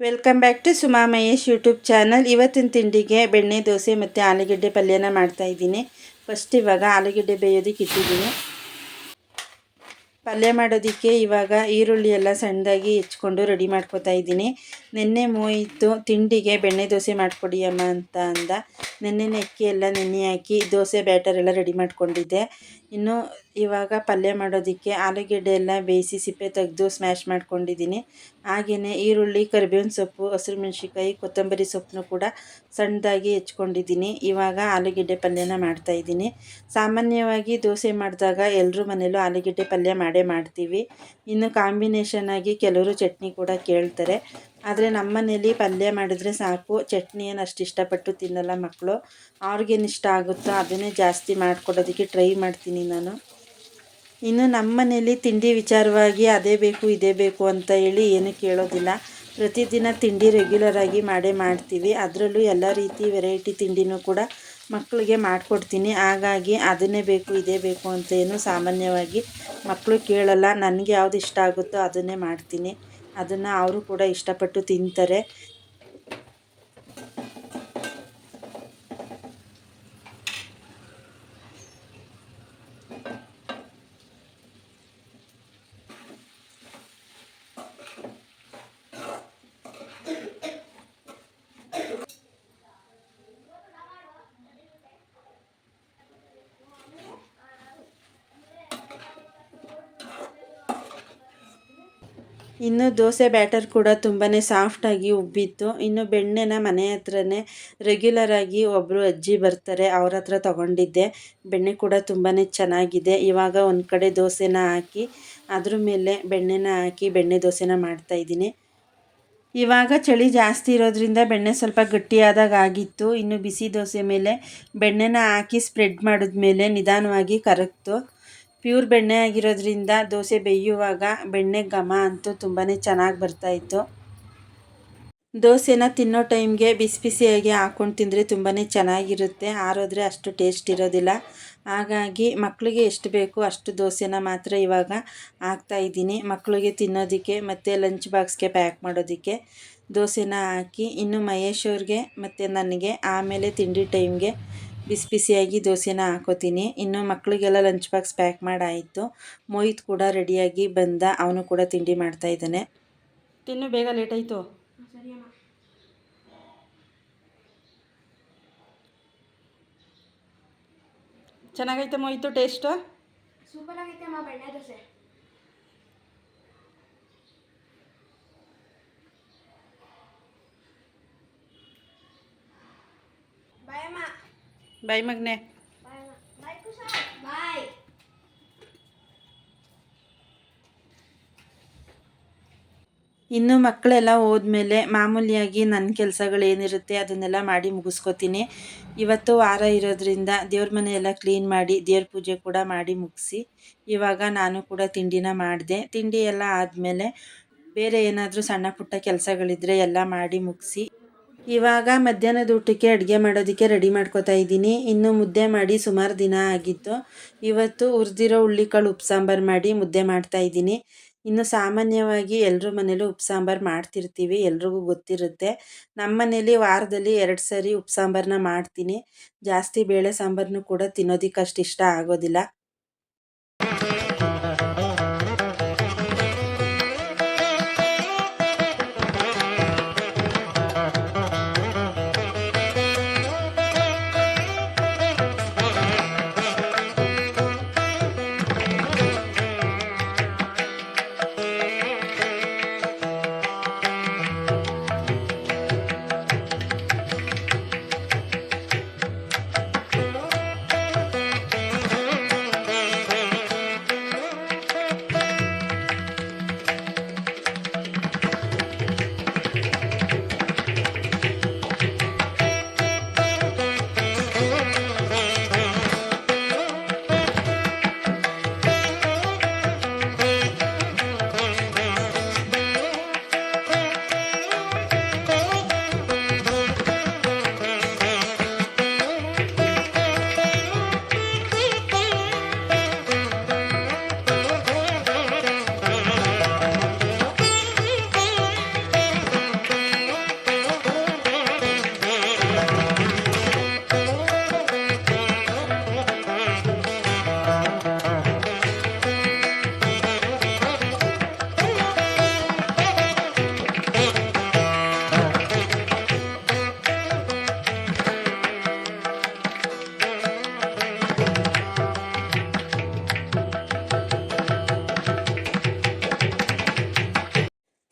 Welcome back to Suma Mahesh YouTube channel. ಇವತ್ತಿನ ತಿಂಡಿಗೆ ಬೆಣ್ಣೆ ದೋಸೆ ಮತ್ತು ಆಲೂಗೆಡ್ಡೆ ಪಲ್ಯನ ಮಾಡ್ತಾಯಿದ್ದೀನಿ. ಫಸ್ಟ್ ಇವಾಗ ಆಲೂಗೆಡ್ಡೆ ಬೇಯೋದಕ್ಕೆ ಇಟ್ಟಿದ್ದೀನಿ. ಪಲ್ಯ ಮಾಡೋದಕ್ಕೆ ಇವಾಗ ಈರುಳ್ಳಿ ಎಲ್ಲ ಸಣ್ಣದಾಗಿ ಹೆಚ್ಕೊಂಡು ರೆಡಿ ಮಾಡ್ಕೊತಾ ಇದ್ದೀನಿ. ನೆನ್ನೆ ಮೋಯಿತು ತಿಂಡಿಗೆ ಬೆಣ್ಣೆ ದೋಸೆ ಮಾಡಿಕೊಡಿ ಅಮ್ಮ ಅಂತ ಅಂದ. ನೆನ್ನೆ ಅಕ್ಕಿ ಎಲ್ಲ ನೆನೆ ಹಾಕಿ ದೋಸೆ ಬ್ಯಾಟರ್ ಎಲ್ಲ ರೆಡಿ ಮಾಡ್ಕೊಂಡಿದ್ದೆ. ಇನ್ನು ಇವಾಗ ಪಲ್ಯ ಮಾಡೋದಕ್ಕೆ ಆಲೂಗೆಡ್ಡೆ ಎಲ್ಲ ಬೇಯಿಸಿ ಸಿಪ್ಪೆ ತೆಗೆದು ಸ್ಮ್ಯಾಶ್ ಮಾಡ್ಕೊಂಡಿದ್ದೀನಿ. ಹಾಗೆಯೇ ಈರುಳ್ಳಿ, ಕರಿಬೇವಿನ ಸೊಪ್ಪು, ಹಸಿರು ಮೆಣಸಿನ್ಕಾಯಿ, ಕೊತ್ತಂಬರಿ ಸೊಪ್ಪನ್ನು ಕೂಡ ಸಣ್ಣದಾಗಿ ಹೆಚ್ಕೊಂಡಿದ್ದೀನಿ. ಇವಾಗ ಆಲೂಗೆಡ್ಡೆ ಪಲ್ಯನ ಮಾಡ್ತಾಯಿದ್ದೀನಿ. ಸಾಮಾನ್ಯವಾಗಿ ದೋಸೆ ಮಾಡಿದಾಗ ಎಲ್ಲರೂ ಮನೇಲೂ ಆಲೂಗೆಡ್ಡೆ ಪಲ್ಯ ಮಾಡೇ ಮಾಡ್ತೀವಿ. ಇನ್ನು ಕಾಂಬಿನೇಷನ್ ಆಗಿ ಕೆಲವರು ಚಟ್ನಿ ಕೂಡ ಕೇಳ್ತಾರೆ. ಆದರೆ ನಮ್ಮ ಮನೇಲಿ ಪಲ್ಯ ಮಾಡಿದ್ರೆ ಸಾಕು, ಚಟ್ನಿ ಏನು ಅಷ್ಟು ಇಷ್ಟಪಟ್ಟು ತಿನ್ನಲ್ಲ ಮಕ್ಕಳು. ಅವ್ರಿಗೇನು ಇಷ್ಟ ಆಗುತ್ತೋ ಅದನ್ನೇ ಜಾಸ್ತಿ ಮಾಡಿಕೊಡೋದಕ್ಕೆ ಟ್ರೈ ಮಾಡ್ತೀನಿ ನಾನು. ಇನ್ನು ನಮ್ಮ ಮನೇಲಿ ತಿಂಡಿ ವಿಚಾರವಾಗಿ ಅದೇ ಬೇಕು ಇದೇ ಬೇಕು ಅಂತ ಹೇಳಿ ಏನೂ ಕೇಳೋದಿಲ್ಲ. ಪ್ರತಿದಿನ ತಿಂಡಿ ರೆಗ್ಯುಲರಾಗಿ ಮಾಡೇ ಮಾಡ್ತೀವಿ. ಅದರಲ್ಲೂ ಎಲ್ಲ ರೀತಿ ವೆರೈಟಿ ತಿಂಡಿನೂ ಕೂಡ ಮಕ್ಕಳಿಗೆ ಮಾಡಿಕೊಡ್ತೀನಿ. ಹಾಗಾಗಿ ಅದನ್ನೇ ಬೇಕು ಇದೇ ಬೇಕು ಅಂತ ಏನು ಸಾಮಾನ್ಯವಾಗಿ ಮಕ್ಕಳು ಕೇಳಲ್ಲ. ನನಗೆ ಯಾವುದು ಇಷ್ಟ ಆಗುತ್ತೋ ಅದನ್ನೇ ಮಾಡ್ತೀನಿ. ಅದನ್ನು ಅವರು ಕೂಡ ಇಷ್ಟಪಟ್ಟು ತಿಂತಾರೆ. ಇನ್ನು ದೋಸೆ ಬ್ಯಾಟರ್ ಕೂಡ ತುಂಬಾ ಸಾಫ್ಟಾಗಿ ಉಬ್ಬಿತ್ತು. ಇನ್ನು ಬೆಣ್ಣೆನ ಮನೆ ಹತ್ರನೇ ರೆಗ್ಯುಲರಾಗಿ ಒಬ್ಬರು ಅಜ್ಜಿ ಬರ್ತಾರೆ, ಅವ್ರ ಹತ್ರ ತೊಗೊಂಡಿದ್ದೆ. ಬೆಣ್ಣೆ ಕೂಡ ತುಂಬಾ ಚೆನ್ನಾಗಿದೆ. ಇವಾಗ ಒಂದು ಕಡೆ ದೋಸೆನ ಹಾಕಿ ಅದ್ರ ಮೇಲೆ ಬೆಣ್ಣೆನ ಹಾಕಿ ಬೆಣ್ಣೆ ದೋಸೆನ ಮಾಡ್ತಾಯಿದ್ದೀನಿ. ಇವಾಗ ಚಳಿ ಜಾಸ್ತಿ ಇರೋದ್ರಿಂದ ಬೆಣ್ಣೆ ಸ್ವಲ್ಪ ಗಟ್ಟಿಯಾದಾಗ ಆಗಿತ್ತು. ಇನ್ನು ಬಿಸಿ ದೋಸೆ ಮೇಲೆ ಬೆಣ್ಣೆನ ಹಾಕಿ ಸ್ಪ್ರೆಡ್ ಮಾಡಿದ್ಮೇಲೆ ನಿಧಾನವಾಗಿ ಕರಗ್ತು. ಪ್ಯೂರ್ ಬೆಣ್ಣೆ ಆಗಿರೋದ್ರಿಂದ ದೋಸೆ ಬೇಯುವಾಗ ಬೆಣ್ಣೆ ಘಮ ಅಂತೂ ತುಂಬಾ ಚೆನ್ನಾಗಿ ಬರ್ತಾಯಿತ್ತು. ದೋಸೆನ ತಿನ್ನೋ ಟೈಮ್ಗೆ ಬಿಸಿ ಬಿಸಿಯಾಗಿ ಹಾಕ್ಕೊಂಡು ತಿಂದರೆ ತುಂಬಾ ಚೆನ್ನಾಗಿರುತ್ತೆ. ಆರೋದ್ರೆ ಅಷ್ಟು ಟೇಸ್ಟ್ ಇರೋದಿಲ್ಲ. ಹಾಗಾಗಿ ಮಕ್ಕಳಿಗೆ ಎಷ್ಟು ಬೇಕು ಅಷ್ಟು ದೋಸೆನ ಮಾತ್ರ ಇವಾಗ ಹಾಕ್ತಾಯಿದ್ದೀನಿ. ಮಕ್ಕಳಿಗೆ ತಿನ್ನೋದಕ್ಕೆ ಮತ್ತು ಲಂಚ್ ಬಾಕ್ಸ್ಗೆ ಪ್ಯಾಕ್ ಮಾಡೋದಕ್ಕೆ ದೋಸೆನ ಹಾಕಿ ಇನ್ನು ಮಹೇಶ್ ಅವ್ರಿಗೆ ಮತ್ತು ನನಗೆ ಆಮೇಲೆ ತಿಂಡಿ ಟೈಮ್ಗೆ ಬಿಸಿ ಬಿಸಿಯಾಗಿ ದೋಸೆನ ಹಾಕೋತೀನಿ. ಇನ್ನು ಮಕ್ಕಳಿಗೆಲ್ಲ ಲಂಚ್ ಬಾಕ್ಸ್ ಪ್ಯಾಕ್ ಮಾಡಾಯಿತು. ಮೋಹಿತ್ ಕೂಡ ರೆಡಿಯಾಗಿ ಬಂದ, ಅವನು ಕೂಡ ತಿಂಡಿ ಮಾಡ್ತಾಯಿದ್ದಾನೆ. ತಿನ್ನು ಬೇಗ, ಲೇಟ್ ಆಯಿತು. ಚೆನ್ನಾಗೈತೆ ಮೋಹಿತು, ಟೇಸ್ಟು ಸೂಪರ್ ಆಗೈತೆ ಅಮ್ಮ ಬೆಣ್ಣೆ ದೋಸೆ. ಬಾಯ್ ಅಮ್ಮ. ಬಾಯ್ ಮಗನೆ. ಬಾಯ್ ಕುಶ. ಬಾಯ್. ಇನ್ನು ಮಕ್ಕಳೆಲ್ಲ ಹೋದ್ಮೇಲೆ ಮಾಮೂಲಿಯಾಗಿ ನನ್ನ ಕೆಲಸಗಳೇನಿರುತ್ತೆ ಅದನ್ನೆಲ್ಲ ಮಾಡಿ ಮುಗಿಸ್ಕೊತೀನಿ. ಇವತ್ತು ವಾರ ಇರೋದ್ರಿಂದ ದೇವ್ರ ಮನೆಯೆಲ್ಲ ಕ್ಲೀನ್ ಮಾಡಿ ದೇವ್ರ ಪೂಜೆ ಕೂಡ ಮಾಡಿ ಮುಗಿಸಿ ಇವಾಗ ನಾನು ಕೂಡ ತಿಂಡಿನ ಮಾಡಿದೆ. ತಿಂಡಿ ಎಲ್ಲ ಆದಮೇಲೆ ಬೇರೆ ಏನಾದರೂ ಸಣ್ಣ ಪುಟ್ಟ ಕೆಲಸಗಳಿದ್ದರೆ ಎಲ್ಲ ಮಾಡಿ ಮುಗಿಸಿ ಇವಾಗ ಮಧ್ಯಾಹ್ನದ ಊಟಕ್ಕೆ ಅಡುಗೆ ಮಾಡೋದಕ್ಕೆ ರೆಡಿ ಮಾಡ್ಕೊತಾ ಇದ್ದೀನಿ. ಇನ್ನು ಮುದ್ದೆ ಮಾಡಿ ಸುಮಾರು ದಿನ ಆಗಿತ್ತು. ಇವತ್ತು ಹುರಿದಿರೋ ಹುಳ್ಳಿಕಾಳು ಉಪ್ಸಾಂಬಾರು ಮಾಡಿ ಮುದ್ದೆ ಮಾಡ್ತಾಯಿದ್ದೀನಿ. ಇನ್ನು ಸಾಮಾನ್ಯವಾಗಿ ಎಲ್ಲರ ಮನೇಲೂ ಉಪ್ಸಾಂಬಾರು ಮಾಡ್ತಿರ್ತೀವಿ, ಎಲ್ರಿಗೂ ಗೊತ್ತಿರುತ್ತೆ. ನಮ್ಮ ಮನೇಲಿ ವಾರದಲ್ಲಿ 2 ಸರಿ ಉಪ್ಸಾಂಬಾರನ್ನ ಮಾಡ್ತೀನಿ. ಜಾಸ್ತಿ ಬೇಳೆ ಸಾಂಬಾರನ್ನು ಕೂಡ ತಿನ್ನೋದಕ್ಕೆ ಅಷ್ಟು ಇಷ್ಟ ಆಗೋದಿಲ್ಲ.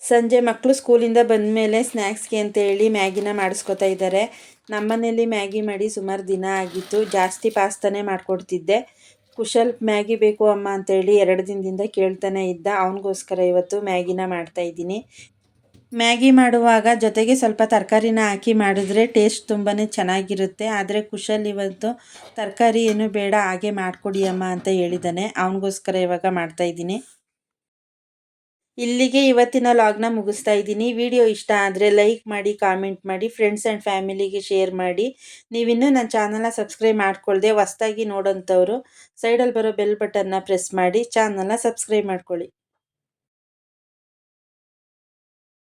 ಸಂಜೆ ಮಕ್ಕಳು ಸ್ಕೂಲಿಂದ ಬಂದಮೇಲೆ ಸ್ನ್ಯಾಕ್ಸ್ಗೆ ಅಂತೇಳಿ ಮ್ಯಾಗಿನ ಮಾಡಿಸ್ಕೊತಾ ಇದ್ದಾರೆ. ನಮ್ಮನೇಲಿ ಮ್ಯಾಗಿ ಮಾಡಿ ಸುಮಾರು ದಿನ ಆಗಿತ್ತು. ಜಾಸ್ತಿ ಪಾಸ್ತಾನೇ ಮಾಡಿಕೊಡ್ತಿದ್ದೆ. ಕುಶಲ್ ಮ್ಯಾಗಿ ಬೇಕು ಅಮ್ಮ ಅಂತೇಳಿ 2 ದಿನದಿಂದ ಕೇಳ್ತಾನೆ ಇದ್ದ. ಅವನಿಗೋಸ್ಕರ ಇವತ್ತು ಮ್ಯಾಗಿನ ಮಾಡ್ತಾಯಿದ್ದೀನಿ. ಮ್ಯಾಗಿ ಮಾಡುವಾಗ ಜೊತೆಗೆ ಸ್ವಲ್ಪ ತರಕಾರಿನ ಹಾಕಿ ಮಾಡಿದ್ರೆ ಟೇಸ್ಟ್ ತುಂಬಾ ಚೆನ್ನಾಗಿರುತ್ತೆ. ಆದರೆ ಕುಶಲ್ ಇವತ್ತು ತರಕಾರಿ ಏನು ಬೇಡ ಹಾಗೆ ಮಾಡಿಕೊಡಿ ಅಮ್ಮ ಅಂತ ಹೇಳಿದ್ದಾನೆ. ಅವನಿಗೋಸ್ಕರ ಇವಾಗ ಮಾಡ್ತಾಯಿದ್ದೀನಿ. ಇಲ್ಲಿಗೆ ಇವತ್ತಿನ ಲಾಗ್ನ ಮುಗಿಸ್ತಾ ಇದ್ದೀನಿ. ವಿಡಿಯೋ ಇಷ್ಟ ಆದರೆ ಲೈಕ್ ಮಾಡಿ, ಕಾಮೆಂಟ್ ಮಾಡಿ, ಫ್ರೆಂಡ್ಸ್ ಆ್ಯಂಡ್ ಫ್ಯಾಮಿಲಿಗೆ ಶೇರ್ ಮಾಡಿ. ನೀವಿನ್ನೂ ನನ್ನ ಚಾನಲ್ನ ಸಬ್ಸ್ಕ್ರೈಬ್ ಮಾಡ್ಕೊಳ್ದೆ ಹೊಸ್ದಾಗಿ ನೋಡೋಂಥವ್ರು ಸೈಡಲ್ಲಿ ಬರೋ ಬೆಲ್ ಬಟನ್ನ ಪ್ರೆಸ್ ಮಾಡಿ ಚಾನಲ್ನ ಸಬ್ಸ್ಕ್ರೈಬ್ ಮಾಡ್ಕೊಳ್ಳಿ.